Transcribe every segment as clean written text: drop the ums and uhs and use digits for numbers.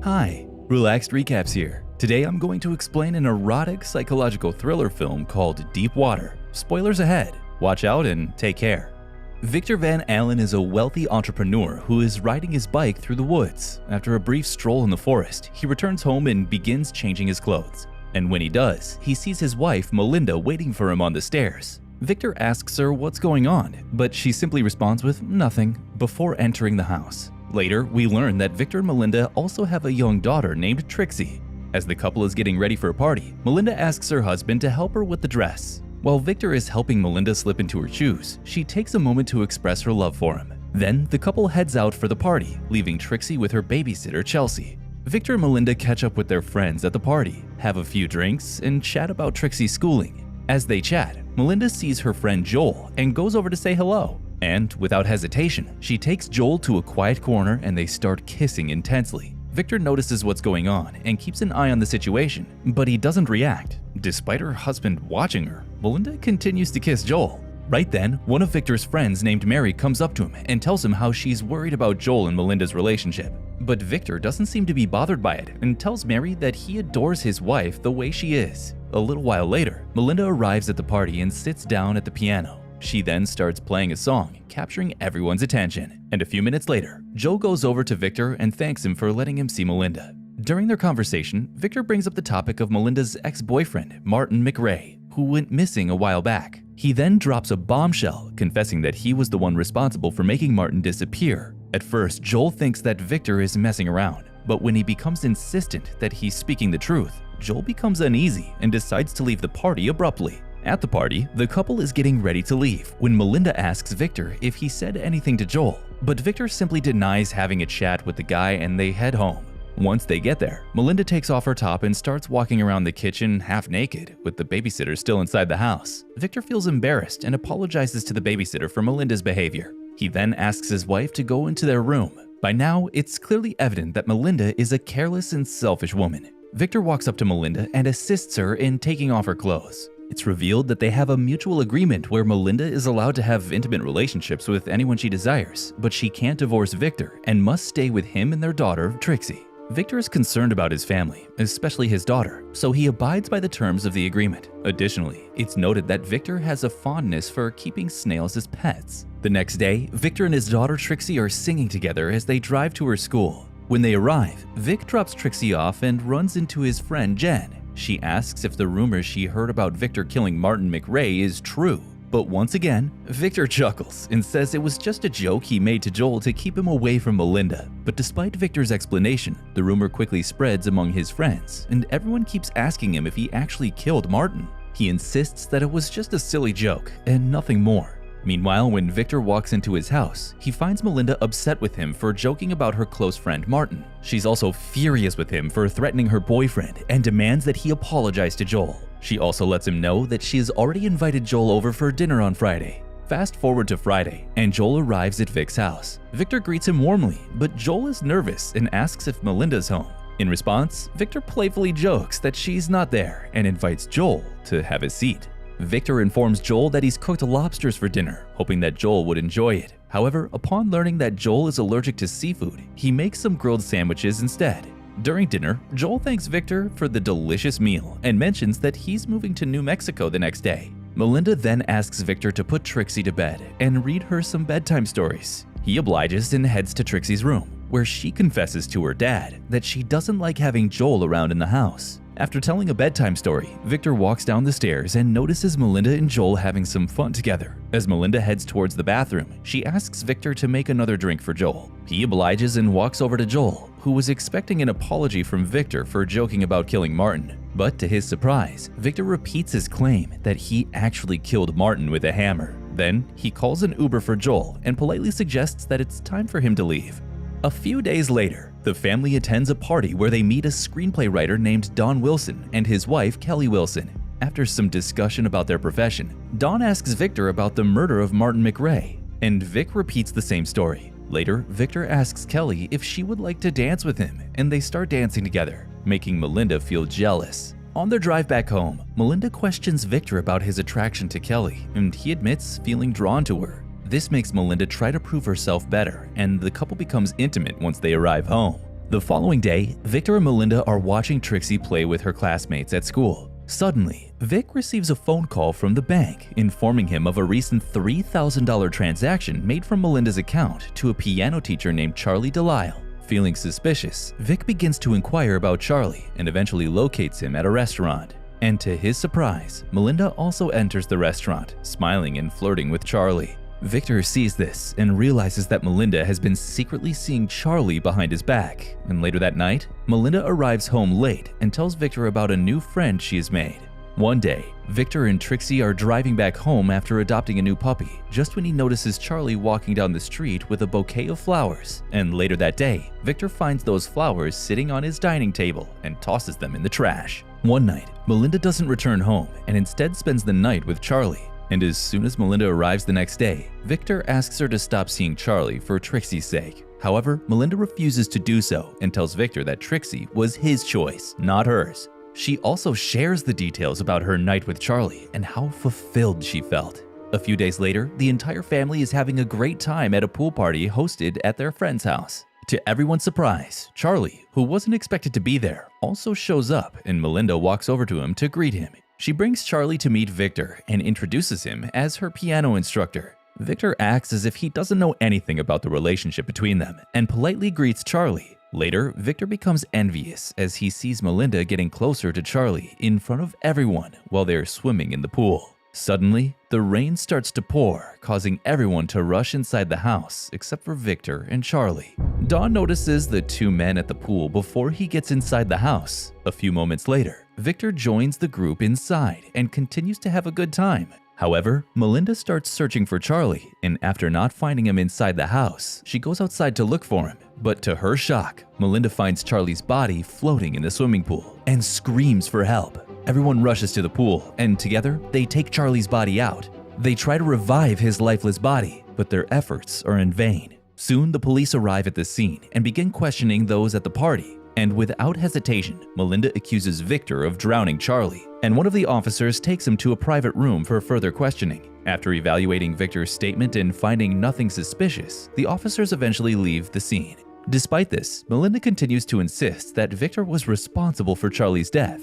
Hi, Relaxed Recaps here. Today I'm going to explain an erotic psychological thriller film called Deep Water. Spoilers ahead. Watch out and take care. Victor Van Allen is a wealthy entrepreneur who is riding his bike through the woods. After a brief stroll in the forest, he returns home and begins changing his clothes. And when he does, he sees his wife, Melinda, waiting for him on the stairs. Victor asks her what's going on, but she simply responds with nothing before entering the house. Later, we learn that Victor and Melinda also have a young daughter named Trixie. As the couple is getting ready for a party, Melinda asks her husband to help her with the dress. While Victor is helping Melinda slip into her shoes, she takes a moment to express her love for him. Then, the couple heads out for the party, leaving Trixie with her babysitter, Chelsea. Victor and Melinda catch up with their friends at the party, have a few drinks, and chat about Trixie's schooling. As they chat, Melinda sees her friend Joel and goes over to say hello. And, without hesitation, she takes Joel to a quiet corner and they start kissing intensely. Victor notices what's going on and keeps an eye on the situation, but he doesn't react. Despite her husband watching her, Melinda continues to kiss Joel. Right then, one of Victor's friends named Mary comes up to him and tells him how she's worried about Joel and Melinda's relationship. But Victor doesn't seem to be bothered by it and tells Mary that he adores his wife the way she is. A little while later, Melinda arrives at the party and sits down at the piano. She then starts playing a song, capturing everyone's attention. And a few minutes later, Joe goes over to Victor and thanks him for letting him see Melinda. During their conversation, Victor brings up the topic of Melinda's ex-boyfriend, Martin McRae, who went missing a while back. He then drops a bombshell, confessing that he was the one responsible for making Martin disappear. At first, Joel thinks that Victor is messing around, but when he becomes insistent that he's speaking the truth, Joel becomes uneasy and decides to leave the party abruptly. At the party, the couple is getting ready to leave when Melinda asks Victor if he said anything to Joel, but Victor simply denies having a chat with the guy and they head home. Once they get there, Melinda takes off her top and starts walking around the kitchen half naked, with the babysitter still inside the house. Victor feels embarrassed and apologizes to the babysitter for Melinda's behavior. He then asks his wife to go into their room. By now, it's clearly evident that Melinda is a careless and selfish woman. Victor walks up to Melinda and assists her in taking off her clothes. It's revealed that they have a mutual agreement where Melinda is allowed to have intimate relationships with anyone she desires, but she can't divorce Victor and must stay with him and their daughter, Trixie. Victor is concerned about his family, especially his daughter, so he abides by the terms of the agreement. Additionally, it's noted that Victor has a fondness for keeping snails as pets. The next day, Victor and his daughter Trixie are singing together as they drive to her school. When they arrive, Vic drops Trixie off and runs into his friend Jen. She asks if the rumors she heard about Victor killing Martin McRae is true. But once again, Victor chuckles and says it was just a joke he made to Joel to keep him away from Melinda. But despite Victor's explanation, the rumor quickly spreads among his friends, and everyone keeps asking him if he actually killed Martin. He insists that it was just a silly joke and nothing more. Meanwhile, when Victor walks into his house, he finds Melinda upset with him for joking about her close friend Martin. She's also furious with him for threatening her boyfriend and demands that he apologize to Joel. She also lets him know that she has already invited Joel over for dinner on Friday. Fast forward to Friday, and Joel arrives at Vic's house. Victor greets him warmly, but Joel is nervous and asks if Melinda's home. In response, Victor playfully jokes that she's not there and invites Joel to have a seat. Victor informs Joel that he's cooked lobsters for dinner, hoping that Joel would enjoy it. However, upon learning that Joel is allergic to seafood, he makes some grilled sandwiches instead. During dinner, Joel thanks Victor for the delicious meal and mentions that he's moving to New Mexico the next day. Melinda then asks Victor to put Trixie to bed and read her some bedtime stories. He obliges and heads to Trixie's room, where she confesses to her dad that she doesn't like having Joel around in the house. After telling a bedtime story, Victor walks down the stairs and notices Melinda and Joel having some fun together. As Melinda heads towards the bathroom, she asks Victor to make another drink for Joel. He obliges and walks over to Joel, who was expecting an apology from Victor for joking about killing Martin. But to his surprise, Victor repeats his claim that he actually killed Martin with a hammer. Then, he calls an Uber for Joel and politely suggests that it's time for him to leave. A few days later, the family attends a party where they meet a screenplay writer named Don Wilson and his wife Kelly Wilson. After some discussion about their profession, Don asks Victor about the murder of Martin McRae, and Vic repeats the same story. Later, Victor asks Kelly if she would like to dance with him, and they start dancing together, making Melinda feel jealous. On their drive back home, Melinda questions Victor about his attraction to Kelly, and he admits feeling drawn to her. This makes Melinda try to prove herself better, and the couple becomes intimate once they arrive home. The following day, Victor and Melinda are watching Trixie play with her classmates at school. Suddenly, Vic receives a phone call from the bank informing him of a recent $3,000 transaction made from Melinda's account to a piano teacher named Charlie Delisle. Feeling suspicious, Vic begins to inquire about Charlie and eventually locates him at a restaurant. And to his surprise, Melinda also enters the restaurant, smiling and flirting with Charlie. Victor sees this and realizes that Melinda has been secretly seeing Charlie behind his back, and later that night, Melinda arrives home late and tells Victor about a new friend she has made. One day, Victor and Trixie are driving back home after adopting a new puppy, just when he notices Charlie walking down the street with a bouquet of flowers, and later that day, Victor finds those flowers sitting on his dining table and tosses them in the trash. One night, Melinda doesn't return home and instead spends the night with Charlie. And as soon as Melinda arrives the next day, Victor asks her to stop seeing Charlie for Trixie's sake. However, Melinda refuses to do so and tells Victor that Trixie was his choice, not hers. She also shares the details about her night with Charlie and how fulfilled she felt. A few days later, the entire family is having a great time at a pool party hosted at their friend's house. To everyone's surprise, Charlie, who wasn't expected to be there, also shows up and Melinda walks over to him to greet him. She brings Charlie to meet Victor and introduces him as her piano instructor. Victor acts as if he doesn't know anything about the relationship between them and politely greets Charlie. Later, Victor becomes envious as he sees Melinda getting closer to Charlie in front of everyone while they're swimming in the pool. Suddenly, the rain starts to pour, causing everyone to rush inside the house except for Victor and Charlie. Don notices the two men at the pool before he gets inside the house. A few moments later, Victor joins the group inside and continues to have a good time. However, Melinda starts searching for Charlie, and after not finding him inside the house, she goes outside to look for him. But to her shock, Melinda finds Charlie's body floating in the swimming pool and screams for help. Everyone rushes to the pool, and together, they take Charlie's body out. They try to revive his lifeless body, but their efforts are in vain. Soon, the police arrive at the scene and begin questioning those at the party. And without hesitation, Melinda accuses Victor of drowning Charlie, and one of the officers takes him to a private room for further questioning. After evaluating Victor's statement and finding nothing suspicious, the officers eventually leave the scene. Despite this, Melinda continues to insist that Victor was responsible for Charlie's death.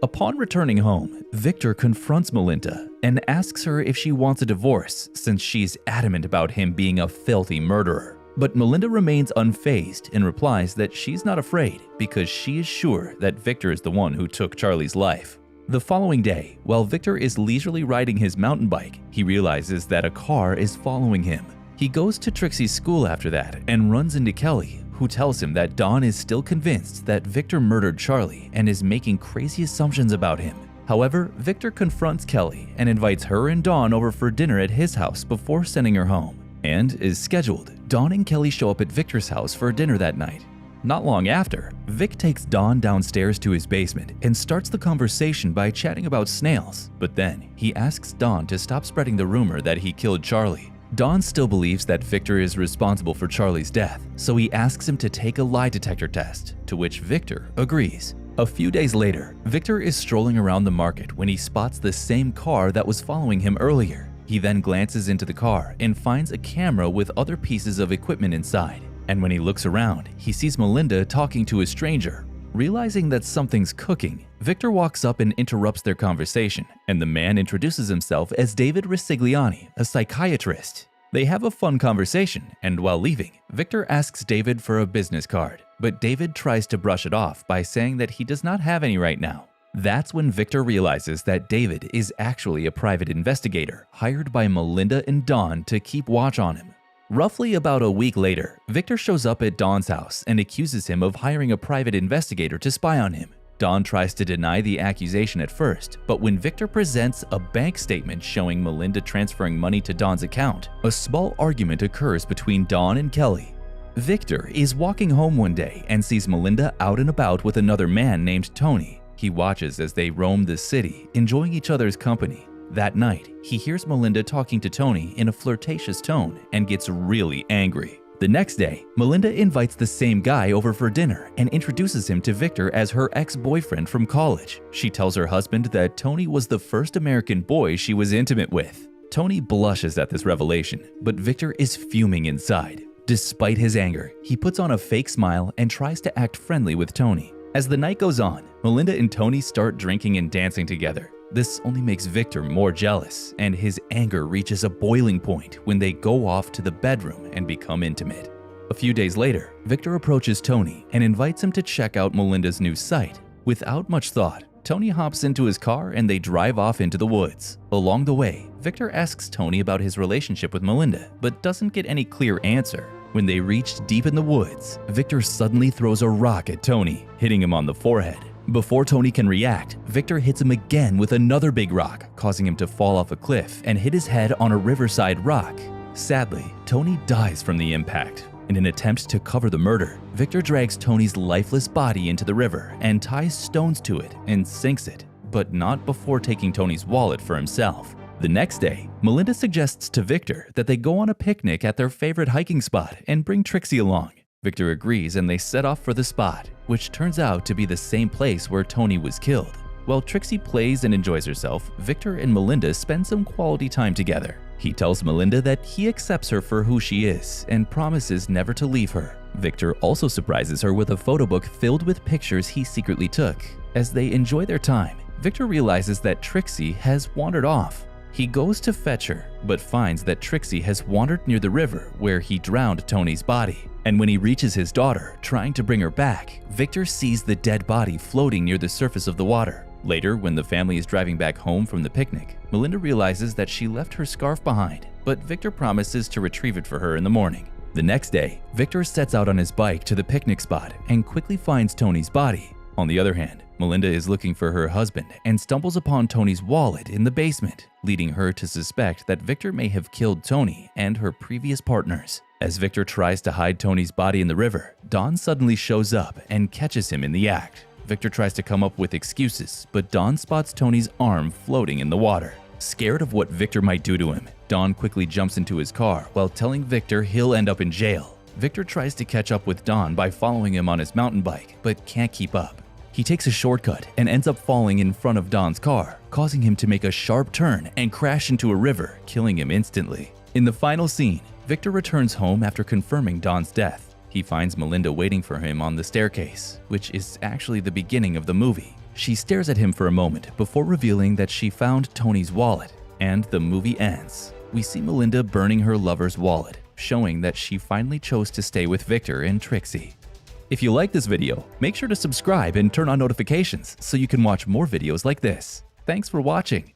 Upon returning home, Victor confronts Melinda and asks her if she wants a divorce since she's adamant about him being a filthy murderer. But Melinda remains unfazed and replies that she's not afraid because she is sure that Victor is the one who took Charlie's life. The following day, while Victor is leisurely riding his mountain bike, he realizes that a car is following him. He goes to Trixie's school after that and runs into Kelly, who tells him that Dawn is still convinced that Victor murdered Charlie and is making crazy assumptions about him. However, Victor confronts Kelly and invites her and Dawn over for dinner at his house before sending her home. And, as scheduled, Dawn and Kelly show up at Victor's house for dinner that night. Not long after, Vic takes Dawn downstairs to his basement and starts the conversation by chatting about snails, but then he asks Dawn to stop spreading the rumor that he killed Charlie. Dawn still believes that Victor is responsible for Charlie's death, so he asks him to take a lie detector test, to which Victor agrees. A few days later, Victor is strolling around the market when he spots the same car that was following him earlier. He then glances into the car and finds a camera with other pieces of equipment inside. And when he looks around, he sees Melinda talking to a stranger. Realizing that something's cooking, Victor walks up and interrupts their conversation, and the man introduces himself as David Resigliani, a psychiatrist. They have a fun conversation, and while leaving, Victor asks David for a business card, but David tries to brush it off by saying that he does not have any right now. That's when Victor realizes that David is actually a private investigator hired by Melinda and Dawn to keep watch on him. Roughly about a week later, Victor shows up at Dawn's house and accuses him of hiring a private investigator to spy on him. Dawn tries to deny the accusation at first, but when Victor presents a bank statement showing Melinda transferring money to Dawn's account, a small argument occurs between Dawn and Kelly. Victor is walking home one day and sees Melinda out and about with another man named Tony. He watches as they roam the city, enjoying each other's company. That night, he hears Melinda talking to Tony in a flirtatious tone and gets really angry. The next day, Melinda invites the same guy over for dinner and introduces him to Victor as her ex-boyfriend from college. She tells her husband that Tony was the first American boy she was intimate with. Tony blushes at this revelation, but Victor is fuming inside. Despite his anger, he puts on a fake smile and tries to act friendly with Tony. As the night goes on, Melinda and Tony start drinking and dancing together. This only makes Victor more jealous, and his anger reaches a boiling point when they go off to the bedroom and become intimate. A few days later, Victor approaches Tony and invites him to check out Melinda's new site. Without much thought, Tony hops into his car and they drive off into the woods. Along the way, Victor asks Tony about his relationship with Melinda, but doesn't get any clear answer. When they reach deep in the woods, Victor suddenly throws a rock at Tony, hitting him on the forehead. Before Tony can react, Victor hits him again with another big rock, causing him to fall off a cliff and hit his head on a riverside rock. Sadly, Tony dies from the impact. In an attempt to cover the murder, Victor drags Tony's lifeless body into the river and ties stones to it and sinks it, but not before taking Tony's wallet for himself. The next day, Melinda suggests to Victor that they go on a picnic at their favorite hiking spot and bring Trixie along. Victor agrees and they set off for the spot, which turns out to be the same place where Tony was killed. While Trixie plays and enjoys herself, Victor and Melinda spend some quality time together. He tells Melinda that he accepts her for who she is and promises never to leave her. Victor also surprises her with a photo book filled with pictures he secretly took. As they enjoy their time, Victor realizes that Trixie has wandered off. He goes to fetch her, but finds that Trixie has wandered near the river where he drowned Tony's body. And when he reaches his daughter, trying to bring her back, Victor sees the dead body floating near the surface of the water. Later, when the family is driving back home from the picnic, Melinda realizes that she left her scarf behind, but Victor promises to retrieve it for her in the morning. The next day, Victor sets out on his bike to the picnic spot and quickly finds Tony's body. On the other hand, Melinda is looking for her husband and stumbles upon Tony's wallet in the basement, leading her to suspect that Victor may have killed Tony and her previous partners. As Victor tries to hide Tony's body in the river, Dawn suddenly shows up and catches him in the act. Victor tries to come up with excuses, but Dawn spots Tony's arm floating in the water. Scared of what Victor might do to him, Dawn quickly jumps into his car while telling Victor he'll end up in jail. Victor tries to catch up with Dawn by following him on his mountain bike, but can't keep up. He takes a shortcut and ends up falling in front of Dawn's car, causing him to make a sharp turn and crash into a river, killing him instantly. In the final scene, Victor returns home after confirming Dawn's death. He finds Melinda waiting for him on the staircase, which is actually the beginning of the movie. She stares at him for a moment before revealing that she found Tony's wallet, and the movie ends. We see Melinda burning her lover's wallet, showing that she finally chose to stay with Victor and Trixie. If you like this video, make sure to subscribe and turn on notifications so you can watch more videos like this. Thanks for watching.